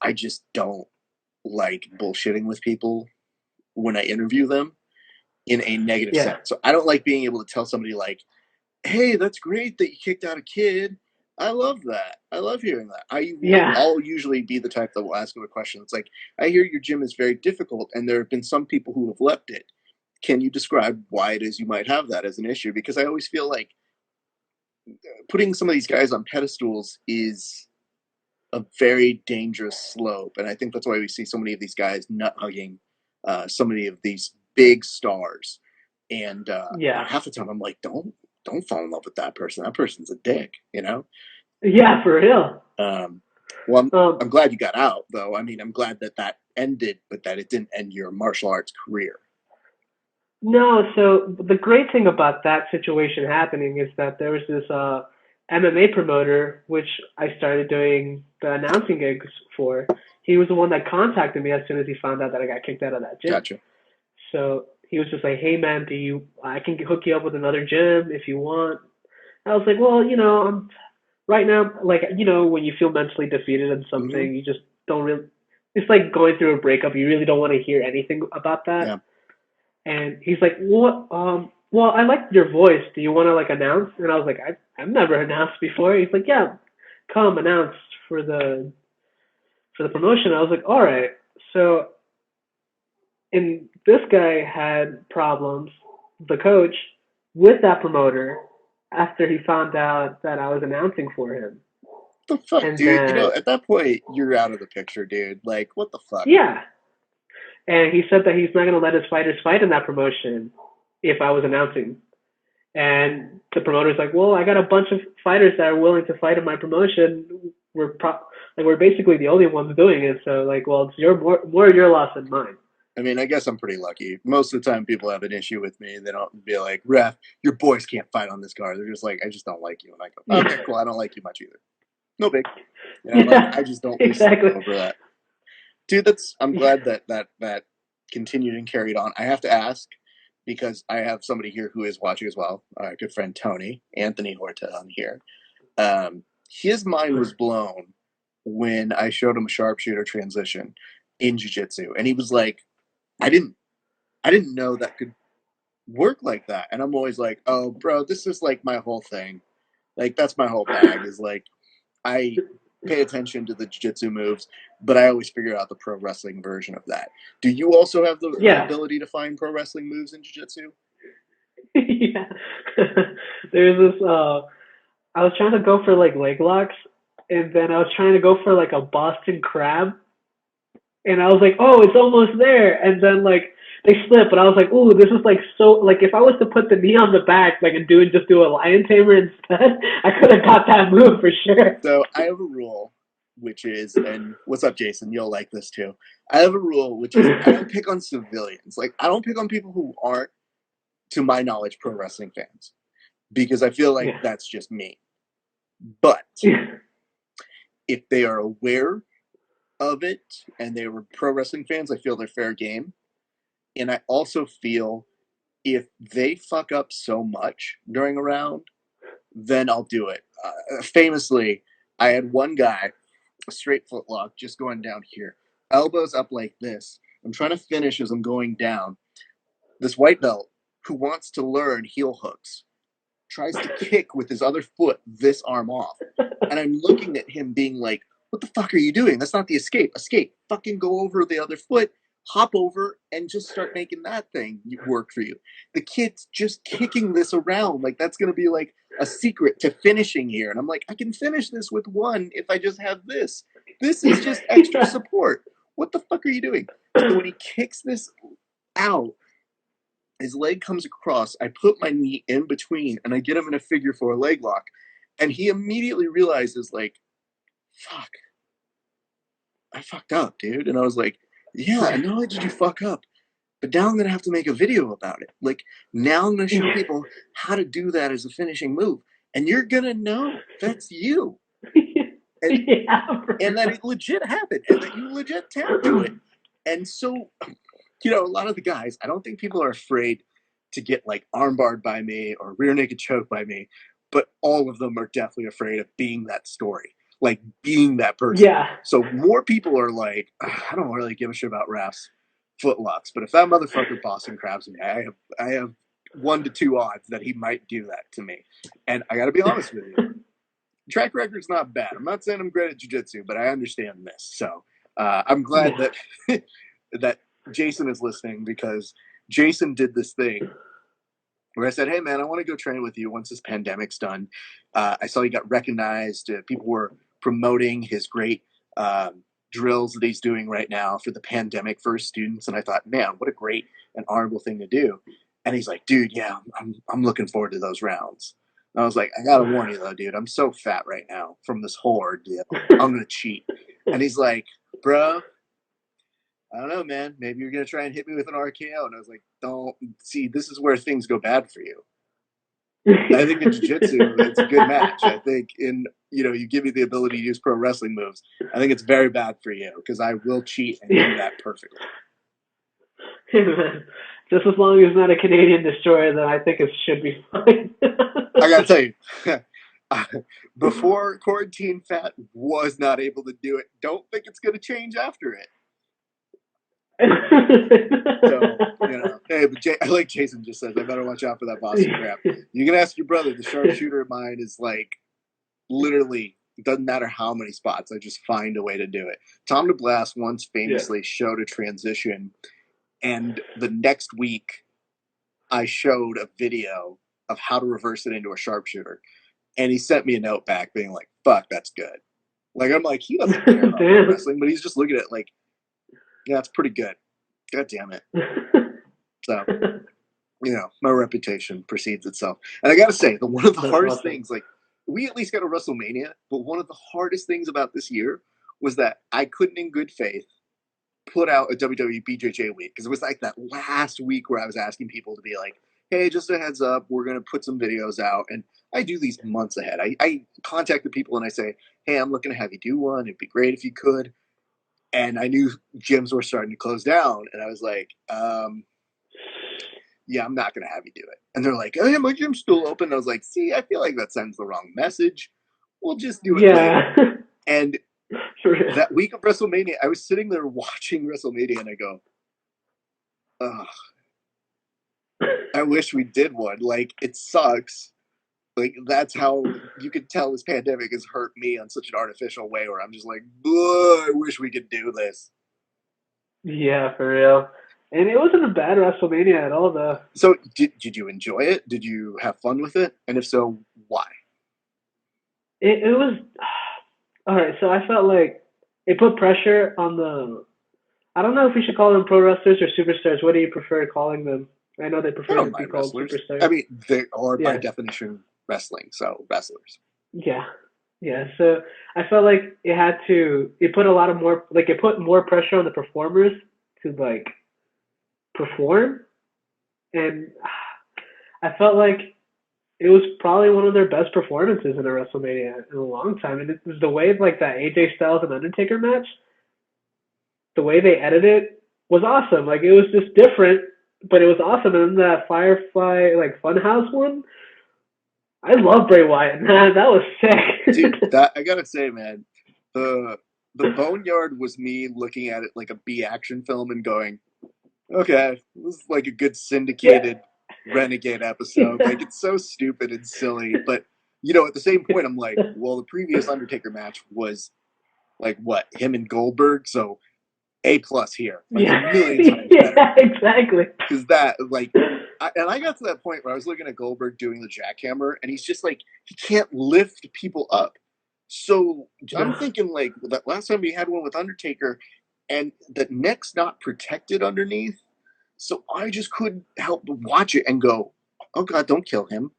I just don't like bullshitting with people when I interview them in a negative Yeah. sense. So I don't like being able to tell somebody like, "Hey, that's great that you kicked out a kid. I love that. I love hearing that." Yeah. I'll usually be the type that will ask them a question. It's like, "I hear your gym is very difficult, and there have been some people who have left it. Can you describe why it is you might have that as an issue?" Because I always feel like putting some of these guys on pedestals is a very dangerous slope, and I think that's why we see so many of these guys nut hugging so many of these big stars. And Yeah. half the time, I'm like, don't fall in love with that person. That person's a dick, you know. Yeah, for real. Well, I'm Um, glad you got out, though. I mean, I'm glad that that ended, but that it didn't end your martial arts career. no, so the great thing about that situation happening is that there was this MMA promoter, which I started doing the announcing gigs for. He was the one that contacted me as soon as he found out that I got kicked out of that gym. Gotcha. So he was just like, "Hey man, I can hook you up with another gym if you want." I was like, "Well, I'm right now, like, when you feel mentally defeated in Hmm. something, you just don't really. It's like going through a breakup. You really don't want to hear anything about Yeah. that." And he's like, "What? Well, I like your voice. Do you want to like announce?" And I was like, I've never announced before." He's like, "Yeah, come announce for the promotion." I was like, "All right." So, and this guy had problems, the coach, with that promoter after he found out that I was announcing for him. What the fuck, And dude? You know, then, at that point, you're out of the picture, dude. Like, what the fuck? yeah. And he said that he's not going to let his fighters fight in that promotion if I was announcing. And the promoter's like, "Well, I got a bunch of fighters that are willing to fight in my promotion. We're basically the only ones doing it. So like, well, it's more your loss than mine." I mean, I guess I'm pretty lucky. Most of the time, people have an issue with me. They don't be like, "Ref, your boys can't fight on this card." They're just like, "I just don't like you." And I go, "Okay, Yeah. cool. I don't like you much either. No big." You know, like Yeah. I just don't lose sleep Exactly. over that, dude. I'm glad that continued and carried on. I have to ask because I have somebody here who is watching as well. Our good friend Tony Anthony Horta on here. His mind was blown when I showed him a sharpshooter transition in jiu-jitsu, and he was like, "I didn't I didn't know that could work like that." And I'm always like, "Oh, bro, this is like my whole thing. Like that's my whole bag is like I pay attention to the jiu-jitsu moves, but I always figure out the pro wrestling version of that." Do you also have the Yeah. ability to find pro wrestling moves in jiu-jitsu? Yeah. There's this. I was trying to go for like leg locks, and then I was trying to go for like a Boston crab, and I was like, "Oh, it's almost there." And then like they slip, but I was like, "Ooh, this is like so." Like if I was to put the knee on the back, like and just do a lion tamer instead, I could have got that move for sure. So I have a rule, which is, and what's up, Jason? You'll like this too. I have a rule, which is I don't pick on civilians. Like I don't pick on people who aren't, to my knowledge, pro wrestling fans, because I feel like Yeah. that's just me. But Yeah. if they are aware of it and they were pro wrestling fans, I feel they're fair game. And I also feel if they fuck up so much during a round, then I'll do it. Famously, I had one guy, a straight foot lock, just going down here, elbows up like this. I'm trying to finish as I'm going down. This white belt who wants to learn heel hooks tries to kick with his other foot this arm off. And I'm looking at him being like, "What the fuck are you doing? That's not the escape. Escape. Fucking go over the other foot, hop over, and just start making that thing work for you." The kid's just kicking this around like that's going to be like a secret to finishing here. And I'm like, "I can finish this with one if I just have this. This is just extra Yeah. support. What the fuck are you doing?" So when he kicks this out, his leg comes across. I put my knee in between and I get him in a figure four leg lock. And he immediately realizes, like, fuck, I fucked up, dude. And I was like, "Yeah, not only did you fuck up, but now I'm going to have to make a video about it. Like, now I'm going to show Yeah. people how to do that as a finishing move." and you're gonna know that's you, and Yeah, for and that real. it legit happened, and that you legit tapped to it. And so, a lot of the guys, I don't think people are afraid to get like armbarred by me or rear naked choke by me, but all of them are definitely afraid of being that story, like being that person. Yeah. So more people are like, I don't really give a shit about Raf's footlocks, but if that motherfucker Boston crabs me, I have 1 to 2 odds that he might do that to me. And I got to be honest with you, track record's not bad. I'm not saying I'm great at jiu-jitsu, but I understand this. So I'm glad Yeah. that that Jason is listening, because Jason did this thing where I said, "Hey man, I want to go train with you once this pandemic's done." I saw he got recognized. People were promoting his great drills that he's doing right now for the pandemic for his students, and I thought, man, what a great and honorable thing to do. And he's like, "Dude, yeah, I'm looking forward to those rounds." And I was like, "I gotta warn you though, dude, I'm so fat right now from this whole ordeal. I'm gonna cheat." And he's like, "Bro, I don't know, man. Maybe you're gonna try and hit me with an RKO." And I was like, "Don't see. This is where things go bad for you." I think in jiu-jitsu, it's a good match. I think you give me the ability to use pro wrestling moves. I think it's very bad for you because I will cheat and do that perfectly. Just as long as it's not a Canadian destroyer, then I think it should be fine. I gotta tell you, before quarantine, fat was not able to do it. Don't think it's gonna change after it. So, hey, but I like Jason just says, I better watch out for that Boston crab. You can ask your brother. The sharpshooter of mine is like literally, it doesn't matter how many spots, I just find a way to do it. Tom DeBlass once Yeah. famously showed a transition, and the next week I showed a video of how to reverse it into a sharpshooter. And he sent me a note back being like, fuck, that's good. Like, I'm like, he doesn't care about pro Damn. wrestling, but he's just looking at it like, yeah, it's pretty good. God damn it. So, my reputation precedes itself. And I got to say, one of the That's hardest awesome. things, like, we at least got a WrestleMania, but one of the hardest things about this year was that I couldn't, in good faith, put out a WWE BJJ week, because it was like that last week where I was asking people to be like, hey, just a heads up, we're going to put some videos out. And I do these months ahead. I contact the people and I say, hey, I'm looking to have you do one. It'd be great if you could. And I knew gyms were starting to close down. And I was like, yeah, I'm not going to have you do it. And they're like, oh, yeah, my gym's still open. And I was like, see, I feel like that sends the wrong message. We'll just do it later. Yeah. And that week of WrestleMania, I was sitting there watching WrestleMania and I go, ugh, I wish we did one. Like, it sucks. Like, that's how you could tell this pandemic has hurt me on such an artificial way where I'm just like, I wish we could do this. Yeah, for real. And it wasn't a bad WrestleMania at all, though. So, did you enjoy it? Did you have fun with it? And if so, why? It was all right. So I felt like it put pressure on the. I don't know if we should call them pro wrestlers or superstars. What do you prefer calling them? I know they I prefer to don't be mind called wrestlers. I superstars. mean, they are by Yeah, definition wrestling, so wrestlers. yeah, yeah. So I felt like it had to. It put a lot of more. Like it put more pressure on the performers to like perform, and I felt like it was probably one of their best performances in a WrestleMania in a long time. And it was the way like that AJ Styles and Undertaker match, the way they edited it was awesome. Like it was just different, but it was awesome. And then that Firefly like Funhouse one, I love Bray Wyatt. Man, that was Dude, sick. that I gotta say, man, the the Boneyard was me looking at it like a B action film and going, okay, this is like a good Yeah. syndicated renegade episode. Like, it's so stupid and silly, but at the same point, I'm like, well, the previous Undertaker match was like what, him and Goldberg, so A+ here, like a Yeah, million times better. yeah, exactly. Because that, like, I got to that point where I was looking at Goldberg doing the jackhammer, and he's just like, he can't lift people up. So I'm No. thinking, like, that last time we had one with Undertaker, and the neck's not protected underneath. So I just couldn't help but watch it and go, oh God, don't kill him.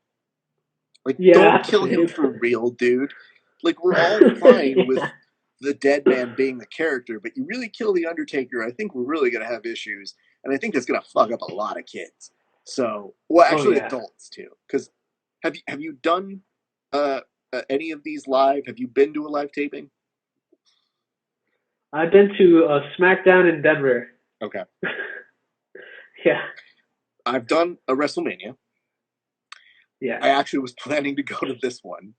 Like, don't Yeah, kill him same. for real, dude. Like, we're all fine with Yeah. the dead man being the character, but you really kill the Undertaker, I think we're really gonna have issues, and I think that's gonna fuck up a lot of kids. So, well, Oh actually, yeah. adults too. Because have you done? uh, any of these live? Have you been to a live taping? I've been to SmackDown in Denver. Okay. Yeah, I've done a WrestleMania. yeah. I actually was planning to go to this one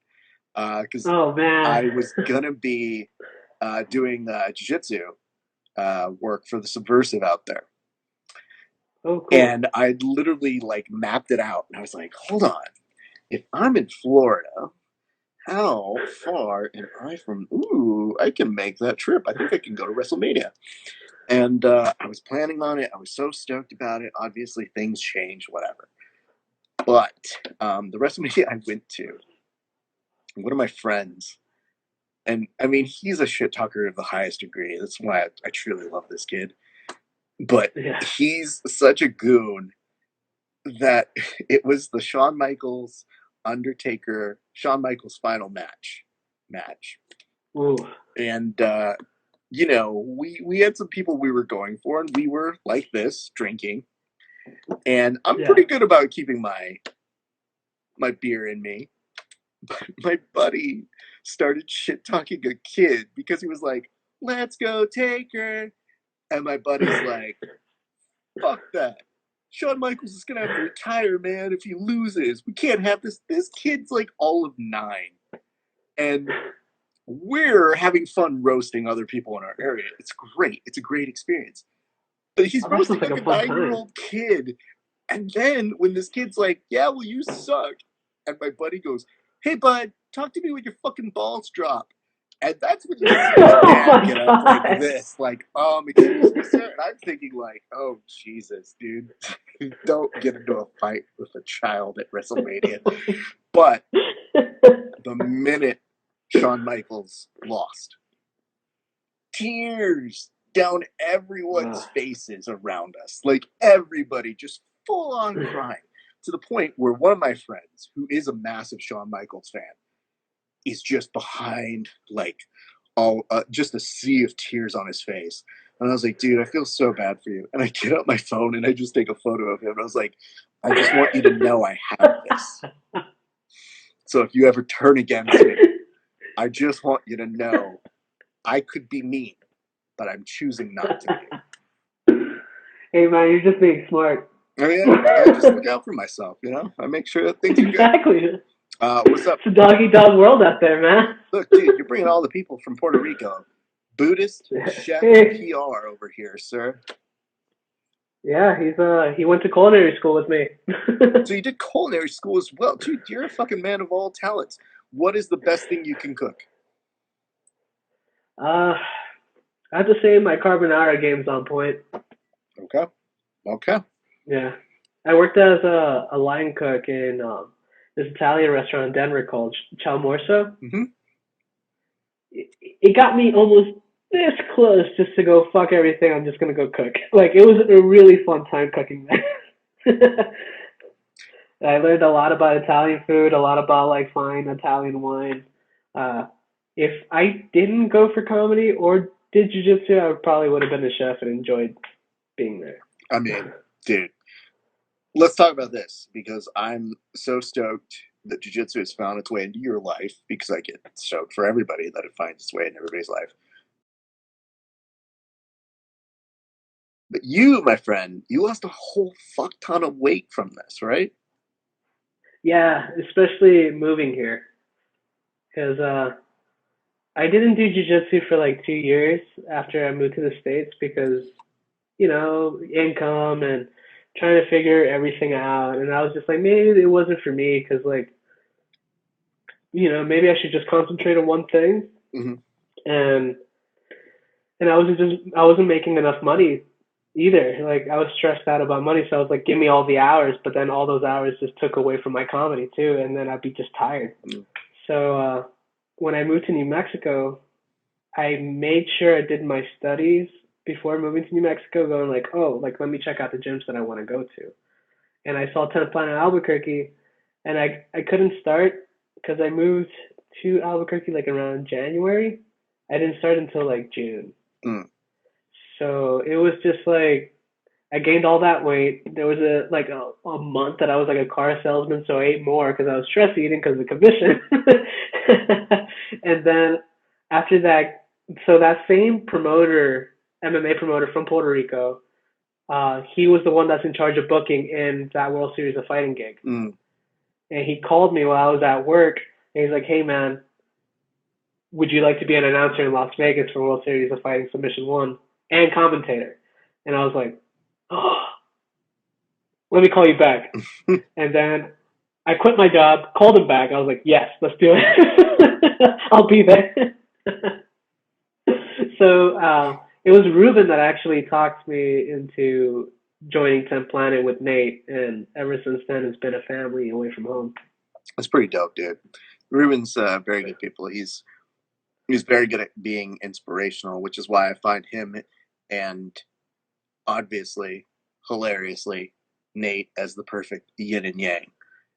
because Oh man. I was gonna be doing jiu-jitsu work for the Subversive out there. Oh cool. And I literally like mapped it out, and I was like, "Hold on, if I'm in Florida, how far am I from? Ooh, I can make that trip. I think I can go to WrestleMania." And I was planning on it. I was so stoked about it. Obviously, things change, whatever. But the WrestleMania I went to, one of my friends, and I mean, he's a shit talker of the highest degree. That's why I truly love this kid. But Yeah. he's such a goon that it was the Shawn Michaels Undertaker Shawn Michaels final match. Ooh. And you know, we had some people we were going for, and we were like this drinking. And I'm Yeah. pretty good about keeping my beer in me. But my buddy started shit talking a kid because he was like, "Let's go, Taker," and my buddy's like, "Fuck that. Shawn Michaels is gonna have to retire, man, if he loses. We can't have this." This kid's like all of 9. And we're having fun roasting other people in our area. It's great. It's a great experience. But he's Oh, that sounds roasting like like a a fun 9 year time. old kid. And then when this kid's like, "Yeah, well, you suck," and my buddy goes, "Hey, bud, talk to me when your fucking balls drop." And that's when you see my Oh dad my get up like god. this, like, "Excuse me, sir." And I'm thinking, like, "Oh, Jesus, dude, don't get into a fight with a child at WrestleMania." But the minute Shawn Michaels lost, tears down everyone's faces around us. Like everybody just full on crying to the point where one of my friends, who is a massive Shawn Michaels fan, is just behind, like, all just a sea of tears on his face. And I was like, "Dude, I feel so bad for you." And I get out my phone and I just take a photo of him. And I was like, "I just want you to know I have this. So if you ever turn against me, I just want you to know I could be mean, but I'm choosing not to be." Hey man, you're just being smart. I mean, I just look out for myself, you know? I make sure that things are good. Exactly. What's up? It's a dog eat dog world out there, man. Look, dude, you're bringing all the people from Puerto Rico. Buddhist chef Hey, PR over here, sir. yeah, he went to culinary school with me. So you did culinary school as well. Dude, you're a fucking man of all talents. What is the best thing you can cook? I have to say my carbonara game's on point. Okay. Okay. Yeah, I worked as a line cook in this Italian restaurant in Denver called Ciao Morso. Mm-hmm. It got me almost this close just to go fuck everything. I'm just gonna go cook. Like it was a really fun time cooking there. I learned a lot about Italian food, a lot about like fine Italian wine. Uh, if I didn't go for comedy or did jujitsu, I probably would have been a chef and enjoyed being there. I mean, dude, let's talk about this because I'm so stoked that jiu-jitsu has found its way into your life because I get stoked for everybody that it finds its way in everybody's life. But you, my friend, you lost a whole fuck ton of weight from this, right? Yeah, especially moving here because I didn't do jujitsu for like 2 years after I moved to the States because income and trying to figure everything out. And I was just like, maybe it wasn't for me because, like, maybe I should just concentrate on one thing. Mm-hmm. And I wasn't making enough money either. Like I was stressed out about money, so I was like, give me all the hours, but then all those hours just took away from my comedy too, and then I'd be just tired. Mm-hmm. So when I moved to New Mexico, I made sure I did my studies before moving to New Mexico, going like, oh, like let me check out the gyms that I want to go to. And I saw 10th Planet Albuquerque, and I couldn't start because I moved to Albuquerque like around January. I didn't start until like June. Mm. So it was just like I gained all that weight. There was a month that I was like a car salesman, so I ate more because I was stress eating because of the commission. And then after that, so that same promoter, MMA promoter from Puerto Rico, he was the one that's in charge of booking in that World Series of Fighting gig. Mm. And he called me while I was at work, and he's like, "Hey man, would you like to be an announcer in Las Vegas for World Series of Fighting Submission One and commentator?" And I was like, "Oh, let me call you back." And then I quit my job, called him back. I was like, "Yes, let's do it. I'll be there." So it was Ruben that actually talked me into joining 10th Planet with Nate, and ever since then, it's been a family away from home. That's pretty dope, dude. Ruben's very good people. He's very good at being inspirational, which is why I find him and obviously, hilariously, Nate as the perfect yin and yang.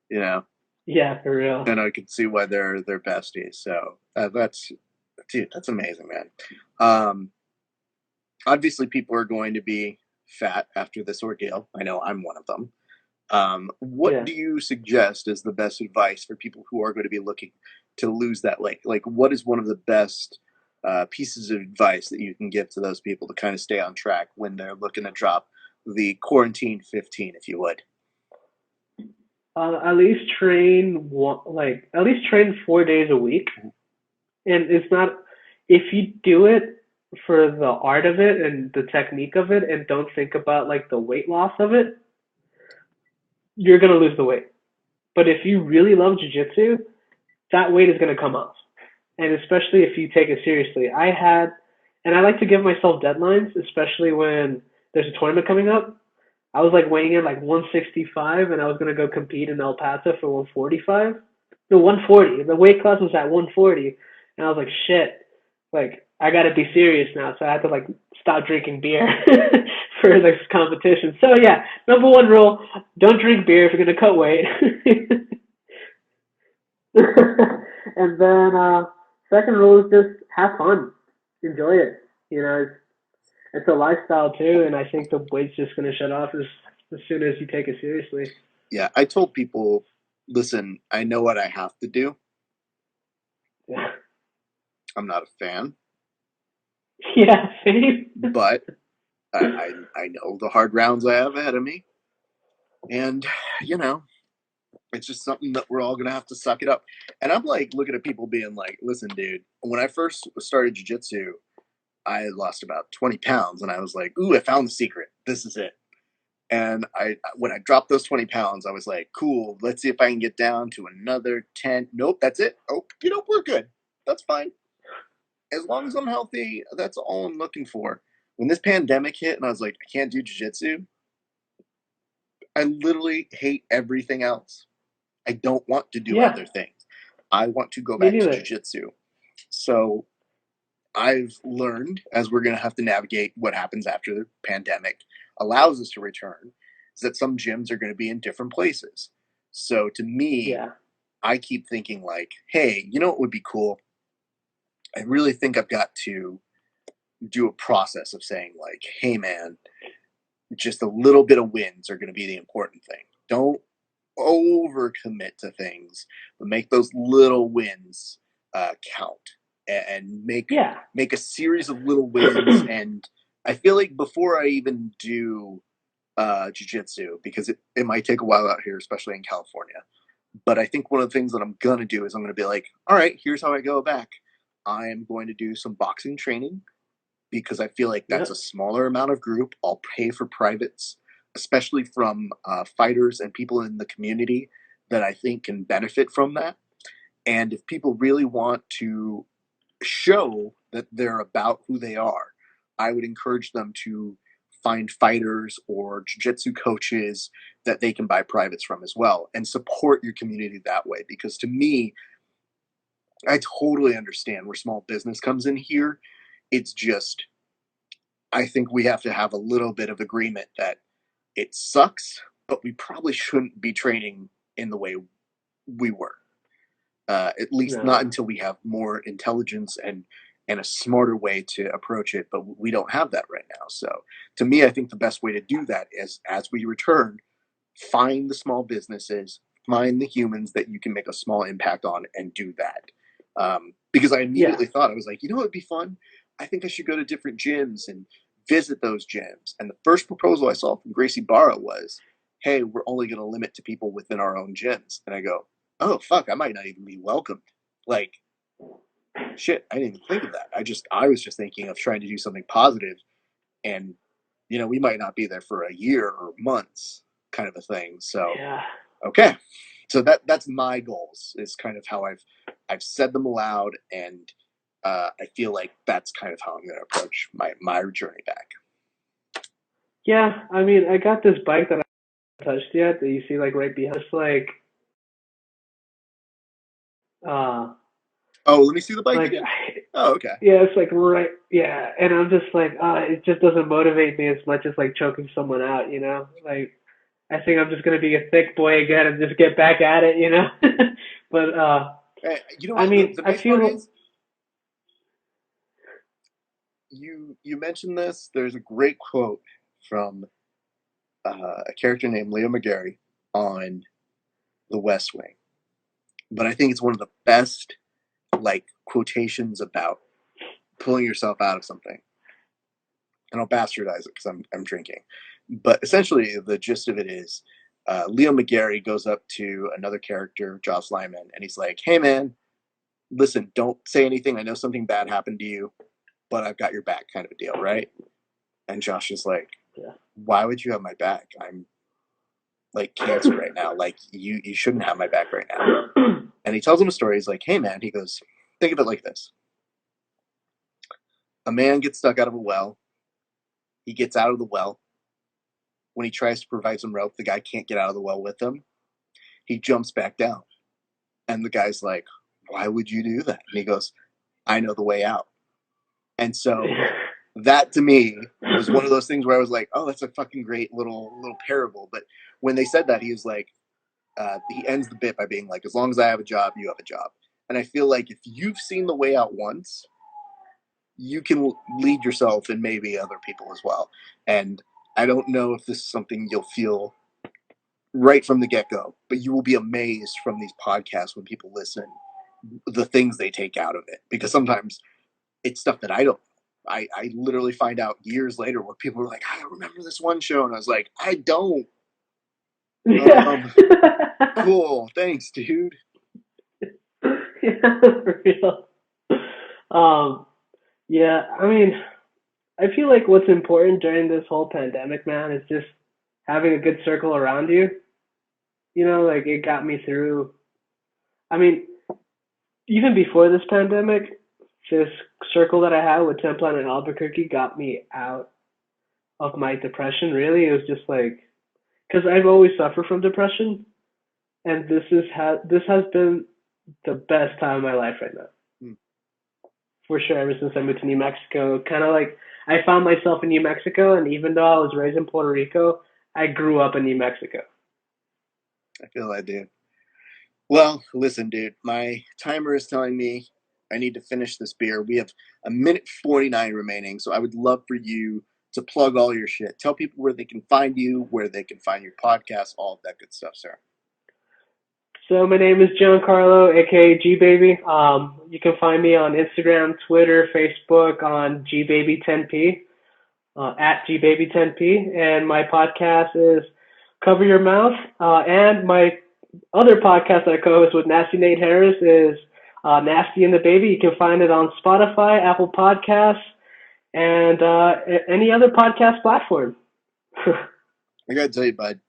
You know, Yeah, for real. and I can see why they're besties. So that's dude, that's amazing, man. Um, obviously, people are going to be fat after this ordeal. I know I'm one of them. What Yeah. do you suggest as the best advice for people who are going to be looking to lose that weight? Like, what is one of the best pieces of advice that you can give to those people to kind of stay on track when they're looking to drop the quarantine 15, if you would? At least train at least train 4 days a week, and it's not if you do it for the art of it and the technique of it, and don't think about like the weight loss of it, you're gonna lose the weight. But if you really love jujitsu, that weight is gonna come off, and especially if you take it seriously. And I like to give myself deadlines, especially when there's a tournament coming up. I was like weighing in like 165, and I was gonna go compete in El Paso for 145. No, 140. The weight class was at 140, and I was like, shit, like I gotta be serious now. So I had to like stop drinking beer for this competition. So yeah, number one rule: don't drink beer if you're gonna cut weight. And then second rule is just have fun, enjoy it. You know, it's a lifestyle too, and I think the weight's just gonna shut off as soon as you take it seriously. Yeah, I told people, listen, I know what I have to do. Yeah, I'm not a fan, yeah, same. but I know the hard rounds I have ahead of me, and you know, it's just something that we're all gonna have to suck it up. And I'm like looking at people being like, listen, dude, when I first started jujitsu, I had lost about 20 pounds, and I was like, ooh, I found the secret. This is it. And when I dropped those 20 pounds, I was like, cool, let's see if I can get down to another 10. Nope, that's it. Oh, we're good. That's fine. As long as I'm healthy, that's all I'm looking for. When this pandemic hit and I was like, I can't do jujitsu, I literally hate everything else. I don't want to do Yeah, other things. I want to go me back to neither. jujitsu. So I've learned, as we're going to have to navigate what happens after the pandemic allows us to return, is that some gyms are going to be in different places. So to me, Yeah, I keep thinking like, hey, you know what would be cool? I really think I've got to do a process of saying like, hey man, just a little bit of wins are going to be the important thing. Don't overcommit to things, but make those little wins count and yeah, make a series of little wins. And I feel like before I even do jiu-jitsu, because it might take a while out here, especially in California, but I think one of the things that I'm going to do is I'm going to be like, all right, here's how I go back. I am going to do some boxing training because I feel like that's a yep, smaller amount of group. I'll pay for privates, especially from fighters and people in the community that I think can benefit from that. And if people really want to show that they're about who they are, I would encourage them to find fighters or jiu-jitsu coaches that they can buy privates from as well and support your community that way. Because to me, I totally understand where small business comes in here. It's just I think we have to have a little bit of agreement that it sucks, but we probably shouldn't be training in the way we were. At least not no, until we have more intelligence and and a smarter way to approach it, but we don't have that right now. So to me, I think the best way to do that is, as we return, find the small businesses, find the humans that you can make a small impact on, and do that. Because I Yeah. immediately thought, I was like, you know what would be fun? I think I should go to different gyms and visit those gyms. And the first proposal I saw from Gracie Barra was, hey, we're only going to limit to people within our own gyms. And I go, oh, fuck, I might not even be welcomed. Like, shit, I didn't even think of that. I was just thinking of trying to do something positive, and we might not be there for a year or months, kind of a thing. So Yeah. okay, so that's my goals. Is kind of how I've said them aloud, and I feel like that's kind of how I'm going to approach my journey back. Yeah. I mean, I got this bike that I haven't touched yet that you see like right behind. It's uh, Oh, let me see the bike like again. Oh, okay. yeah, it's like right, yeah, and I'm just like, it just doesn't motivate me as much as like choking someone out, you know? Like, I think I'm just gonna be a thick boy again and just get back at it, you know? But You know I what? mean, The I nice part feel, is you mentioned this. There's a great quote from a character named Leo McGarry on The West Wing, but I think it's one of the best like quotations about pulling yourself out of something. And I'll bastardize it because I'm drinking. But essentially, the gist of it is, Leo McGarry goes up to another character, Josh Lyman, and he's like, "Hey, man, listen, don't say anything. I know something bad happened to you, but I've got your back," kind of a deal, right? And Josh is like, yeah, "Why would you have my back? I'm like cancer right now. Like you shouldn't have my back right now." And he tells him a story. He's like, "Hey, man," he goes, "Think of it like this: a man gets stuck out of a well. He gets out of the well. When he tries to provide some rope, the guy can't get out of the well with him. He jumps back down. And the guy's like, why would you do that? And he goes, I know the way out. And so that to me was one of those things where I was like, oh, that's a fucking great little parable. But when they said that, he was like, he ends the bit by being like, as long as I have a job, you have a job. And I feel like if you've seen the way out once, you can lead yourself and maybe other people as well. And I don't know if this is something you'll feel right from the get go, but you will be amazed from these podcasts when people listen, the things they take out of it. Because sometimes it's stuff that I don't. I literally find out years later where people are like, I remember this one show, and I was like, I don't. yeah. Um, cool, thanks, dude. Yeah, for real. Um, yeah, I mean, I feel like what's important during this whole pandemic, man, is just having a good circle around you. You know, like it got me through. I mean, even before this pandemic, this circle that I had with Templeton and Albuquerque got me out of my depression. Really, it was just like because I've always suffered from depression, and this has been the best time of my life right now, Hmm. for sure. Ever since I moved to New Mexico, kind of like I found myself in New Mexico, and even though I was raised in Puerto Rico, I grew up in New Mexico. I feel that, dude. Well, listen, dude, my timer is telling me I need to finish this beer. We have a minute 49 remaining, so I would love for you to plug all your shit. Tell people where they can find you, where they can find your podcast, all of that good stuff, sir. So my name is Gian Carlo, aka G Baby. You can find me on Instagram, Twitter, Facebook on G Baby 10P, at G Baby 10P, and my podcast is Cover Your Mouth. And my other podcast that I co-host with Nasty Nate Harris is Nasty and the Baby. You can find it on Spotify, Apple Podcasts, and any other podcast platform. I gotta tell you, bud.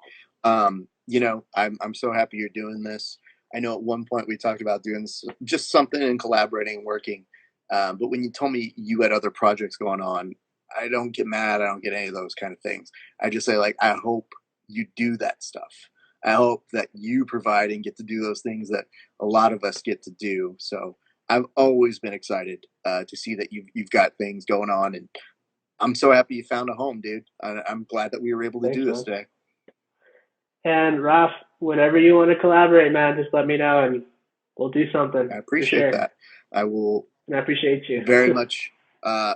I'm so happy you're doing this. I know at one point we talked about doing this, just something and collaborating and working. But when you told me you had other projects going on, I don't get mad. I don't get any of those kind of things. I just say like, I hope you do that stuff. I hope that you provide and get to do those things that a lot of us get to do. So I've always been excited to see that you've got things going on, and I'm so happy you found a home, dude. I'm glad that we were able to Thanks, do this man. today. And Raf, whenever you want to collaborate, man, just let me know and we'll do something I for appreciate sure. that. I will And I appreciate you. Very much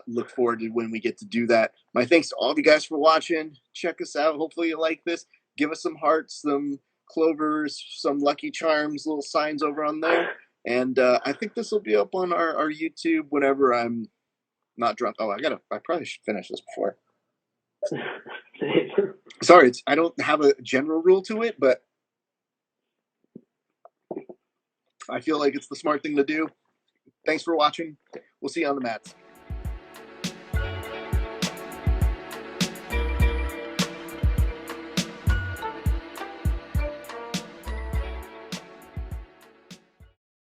look forward to when we get to do that. My thanks to all of you guys for watching. Check us out. Hopefully you like this. Give us some hearts, some clovers, some lucky charms, little signs over on there. And I think this will be up on our YouTube whenever I'm not drunk. Oh, I probably should finish this before. Sorry, I don't have a general rule to it, but I feel like it's the smart thing to do. Thanks for watching. We'll see you on the mats.